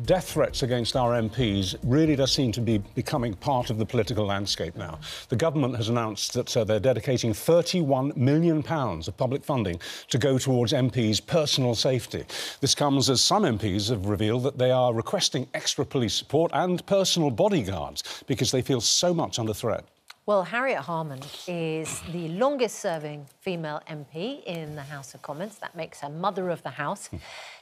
Death threats against our MPs really does seem to be becoming part of the political landscape now. The government has announced that they're dedicating £31 million of public funding to go towards MPs' personal safety. This comes as some MPs have revealed that they are requesting extra police support and personal bodyguards because they feel so much under threat. Well, Harriet Harman is the longest-serving female MP in the House of Commons. That makes her mother of the House.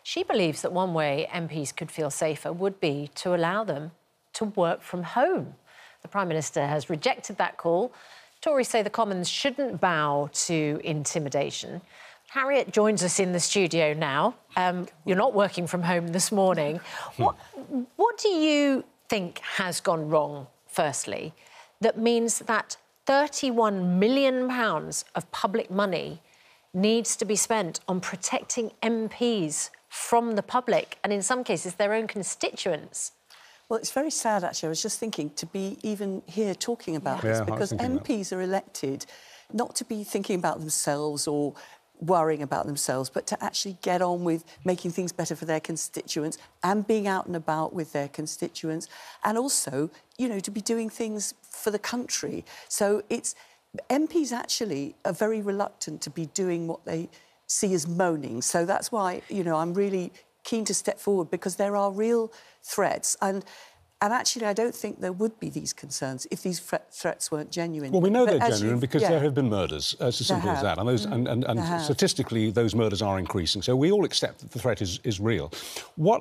She believes that one way MPs could feel safer would be to allow them to work from home. The Prime Minister has rejected that call. Tories say the Commons shouldn't bow to intimidation. Harriet joins us in the studio now. You're not working from home this morning. What do you think has gone wrong, firstly, that means that £31 million of public money needs to be spent on protecting MPs from the public and, in some cases, their own constituents? Well, it's very sad, actually. I was just thinking to be even here talking about this, because MPs are elected not to be thinking about themselves or worrying about themselves, but to actually get on with making things better for their constituents and being out and about with their constituents, and also, you know, to be doing things for the country. So it's... MPs actually are very reluctant to be doing what they see as moaning. So that's why, you know, I'm really keen to step forward, because there are real threats. And actually, I don't think there would be these concerns if these threats weren't genuine. Well, we know they're genuine because there have been murders, as simple as that. And statistically, those murders are increasing. So we all accept that the threat is real.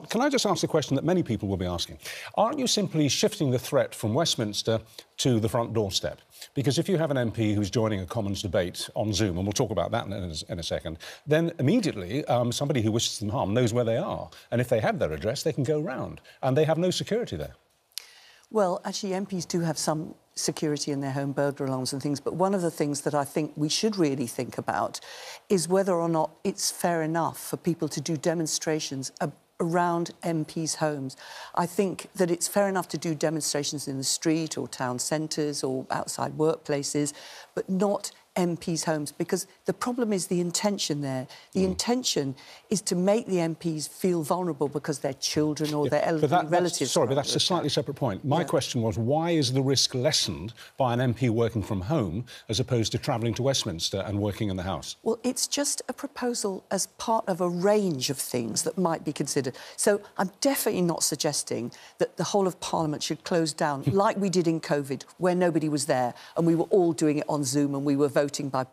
Can I just ask the question that many people will be asking? Aren't you simply shifting the threat from Westminster to the front doorstep? Because if you have an MP who's joining a Commons debate on Zoom, and we'll talk about that in a second, then immediately somebody who wishes them harm knows where they are. And if they have their address, they can go round. And they have no security there. Well, actually, MPs do have some security in their home, burglar alarms and things, but one of the things that I think we should really think about is whether or not it's fair enough for people to do demonstrations around MPs' homes. I think that it's fair enough to do demonstrations in the street or town centres or outside workplaces, but not MPs' homes, because the problem is the intention there. The intention is to make the MPs feel vulnerable because their children or their elderly relatives... Sorry, but that's a slightly separate point. My question was, why is the risk lessened by an MP working from home as opposed to travelling to Westminster and working in the House? Well, it's just a proposal as part of a range of things that might be considered. So I'm definitely not suggesting that the whole of Parliament should close down like we did in COVID, where nobody was there and we were all doing it on Zoom and we were voting by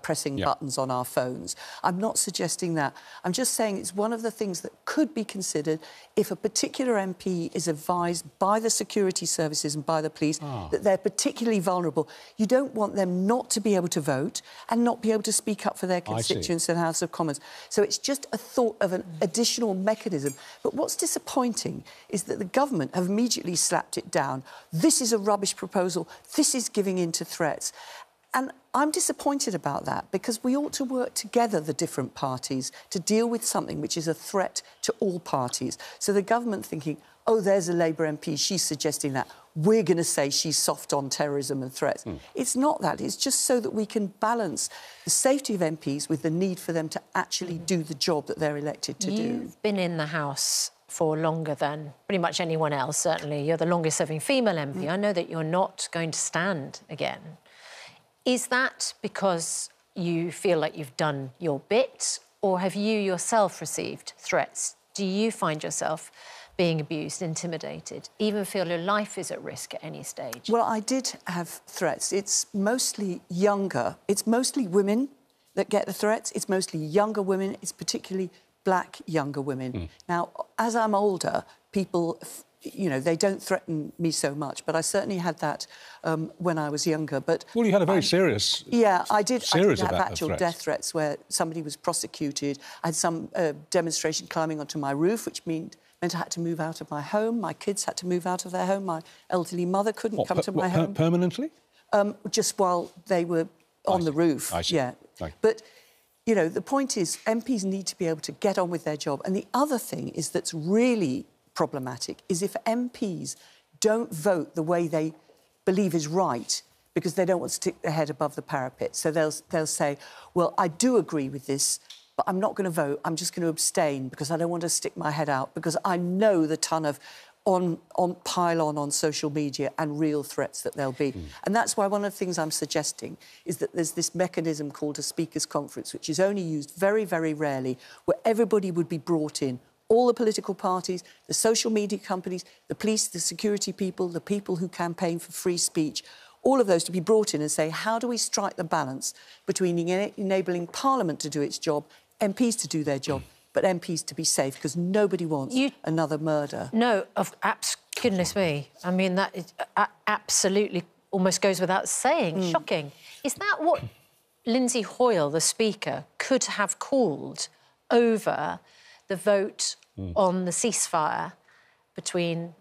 pressing buttons on our phones. I'm not suggesting that. I'm just saying it's one of the things that could be considered if a particular MP is advised by the security services and by the police that they're particularly vulnerable. You don't want them not to be able to vote and not be able to speak up for their constituents in the House of Commons. So it's just a thought of an additional mechanism. But what's disappointing is that the government have immediately slapped it down. This is a rubbish proposal. This is giving in to threats. And I'm disappointed about that, because we ought to work together, the different parties, to deal with something which is a threat to all parties. So the government thinking, oh, there's a Labour MP, she's suggesting that, we're going to say she's soft on terrorism and threats. It's not that. It's just so that we can balance the safety of MPs with the need for them to actually do the job that they're elected to do. You've been in the House for longer than pretty much anyone else, certainly. You're the longest-serving female MP. I know that you're not going to stand again. Is that because you feel like you've done your bit, or have you yourself received threats? Do you find yourself being abused, intimidated, even feel your life is at risk at any stage? Well, I did have threats. It's mostly younger. It's mostly women that get the threats. It's mostly younger women. It's particularly black younger women. Now, as I'm older, people... You know, they don't threaten me so much, but I certainly had that when I was younger. But well, you had a very serious... Yeah, I did have actual threats. Death threats where somebody was prosecuted. I had some demonstration climbing onto my roof, which meant I had to move out of my home. My kids had to move out of their home. My elderly mother couldn't come to my home. Permanently? Just while they were on the roof. I see. Yeah. But, you know, the point is MPs need to be able to get on with their job. And the other thing is that's really problematic is if MPs don't vote the way they believe is right because they don't want to stick their head above the parapet. So they'll say, well, I do agree with this, but I'm not going to vote. I'm just going to abstain because I don't want to stick my head out, because I know the ton of pile-on on social media and real threats that there'll be. And that's why one of the things I'm suggesting is that there's this mechanism called a speakers' conference, which is only used very, very rarely, where everybody would be brought in, all the political parties, the social media companies, the police, the security people, the people who campaign for free speech, all of those to be brought in and say, how do we strike the balance between enabling Parliament to do its job, MPs to do their job, but MPs to be safe, because nobody wants another murder. No, goodness me. I mean, that is absolutely almost goes without saying. Shocking. Is that what Lindsay Hoyle, the Speaker, could have called over the vote on the ceasefire between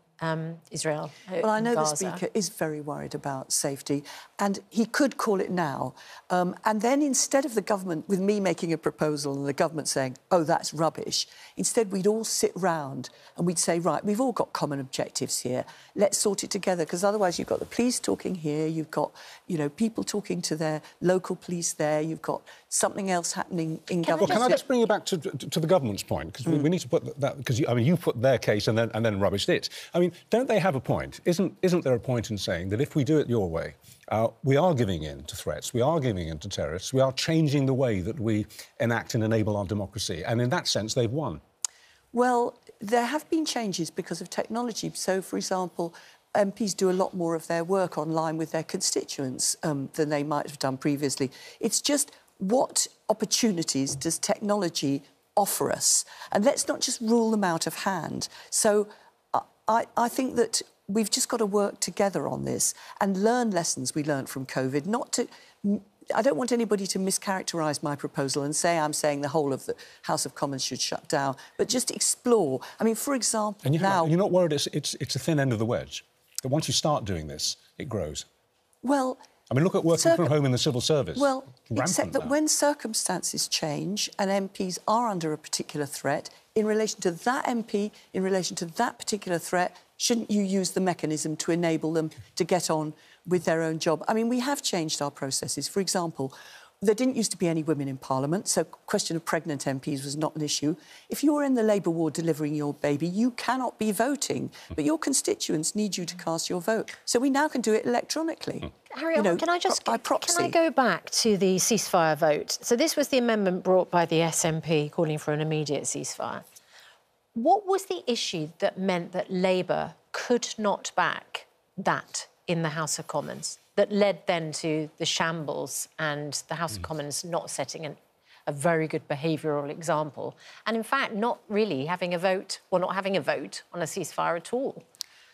Israel and Well, I know Gaza? the Speaker is very worried about safety, and he could call it now. And then instead of the government, with me making a proposal and the government saying, oh, that's rubbish, instead we'd all sit round and we'd say, right, we've all got common objectives here. Let's sort it together, because otherwise you've got the police talking here, you've got, you know, people talking to their local police there, you've got something else happening in government. Well, can I just bring you back to the government's point? Because we need to put that, because, I mean, you put their case and then rubbished it. I mean, don't they have a point? Isn't there a point in saying that if we do it your way, we are giving in to threats, we are giving in to terrorists, we are changing the way that we enact and enable our democracy, and in that sense, they've won? Well, there have been changes because of technology. So, for example, MPs do a lot more of their work online with their constituents than they might have done previously. It's just, what opportunities does technology offer us? And let's not just rule them out of hand. So I think that we've just got to work together on this and learn lessons we learned from COVID. I don't want anybody to mischaracterise my proposal and say I'm saying the whole of the House of Commons should shut down, but just explore. I mean, for example, and you're not worried it's a thin end of the wedge, that once you start doing this, it grows? Well, I mean, look at working from home in the civil service. Well, except that when circumstances change and MPs are under a particular threat, in relation to that MP, in relation to that particular threat, shouldn't you use the mechanism to enable them to get on with their own job? I mean, we have changed our processes. For example, there didn't used to be any women in Parliament, so question of pregnant MPs was not an issue. If you're in the Labour ward delivering your baby, you cannot be voting, but your constituents need you to cast your vote. So we now can do it electronically. Harriet, can I go back to the ceasefire vote? So this was the amendment brought by the SNP calling for an immediate ceasefire. What was the issue that meant that Labour could not back that in the House of Commons, that led then to the shambles and the House of Commons not setting a very good behavioural example, and in fact not really having a vote, or not having a vote on a ceasefire at all?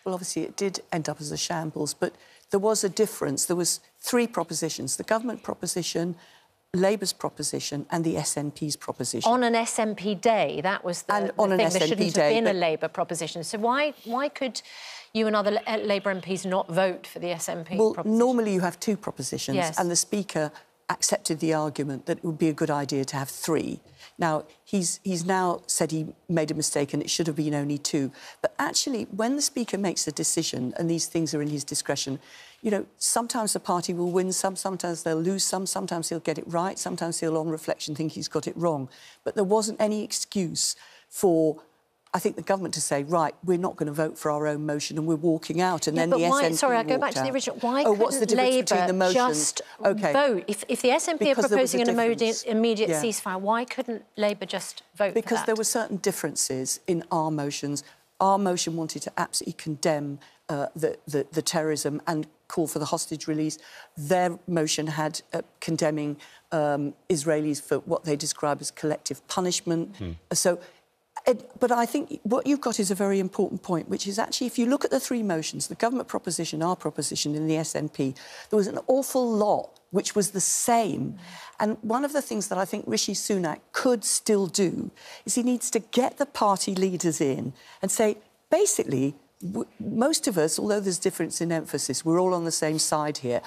Well, obviously it did end up as a shambles, but there was a difference. There was three propositions: the government proposition, Labour's proposition and the SNP's proposition. On an SNP day, that was the thing. There shouldn't have been a Labour proposition. So why could you and other Labour MPs not vote for the SNP proposition? Well, normally you have two propositions, and the Speaker accepted the argument that it would be a good idea to have three. Now, he's now said he made a mistake and it should have been only two. But actually, when the Speaker makes a decision, and these things are in his discretion, you know, sometimes the party will win some, sometimes they'll lose some, sometimes he'll get it right, sometimes he'll, on reflection, think he's got it wrong. But there wasn't any excuse for, I think, the government to say, right, we're not going to vote for our own motion and we're walking out, and then the SNP Sorry, I go back to the original. Why couldn't Labour just vote? If the SNP are proposing an immediate ceasefire, why couldn't Labour just vote for that? Because there were certain differences in our motions. Our motion wanted to absolutely condemn the terrorism and call for the hostage release. Their motion had condemning Israelis for what they describe as collective punishment. But I think what you've got is a very important point, which is actually, if you look at the three motions, the government proposition, our proposition and the SNP, there was an awful lot which was the same. And one of the things that I think Rishi Sunak could still do is he needs to get the party leaders in and say, basically, most of us, although there's difference in emphasis, we're all on the same side here.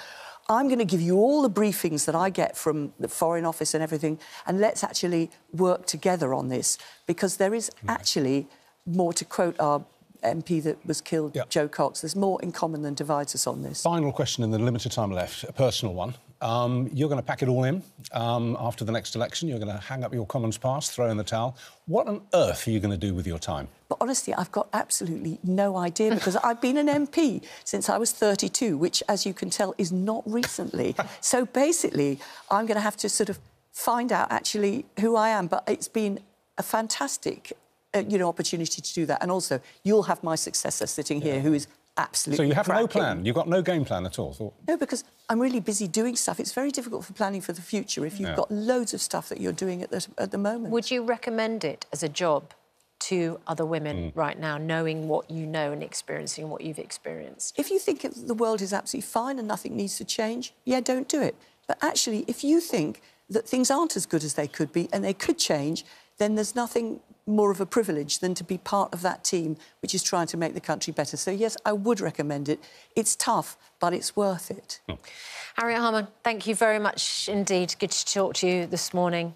I'm going to give you all the briefings that I get from the Foreign Office and everything, and let's actually work together on this, because there is actually more, to quote our MP that was killed, Joe Cox, there's more in common than divides us on this. Final question in the limited time left, a personal one. You're going to pack it all in after the next election. You're going to hang up your Commons pass, throw in the towel. What on earth are you going to do with your time? But honestly, I've got absolutely no idea, because I've been an MP since I was 32, which, as you can tell, is not recently. So basically, I'm going to have to sort of find out actually who I am. But it's been a fantastic, opportunity to do that. And also, you'll have my successor sitting here, who is absolutely So you have cracking. no plan? You've got no game plan at all? No, because I'm really busy doing stuff. It's very difficult for planning for the future if you've got loads of stuff that you're doing at the moment. Would you recommend it as a job to other women right now, knowing what you know and experiencing what you've experienced? If you think the world is absolutely fine and nothing needs to change, yeah, don't do it. But actually, if you think that things aren't as good as they could be and they could change, then there's nothing more of a privilege than to be part of that team which is trying to make the country better. So, yes, I would recommend it. It's tough, but it's worth it. Harriet Harman, thank you very much indeed. Good to talk to you this morning.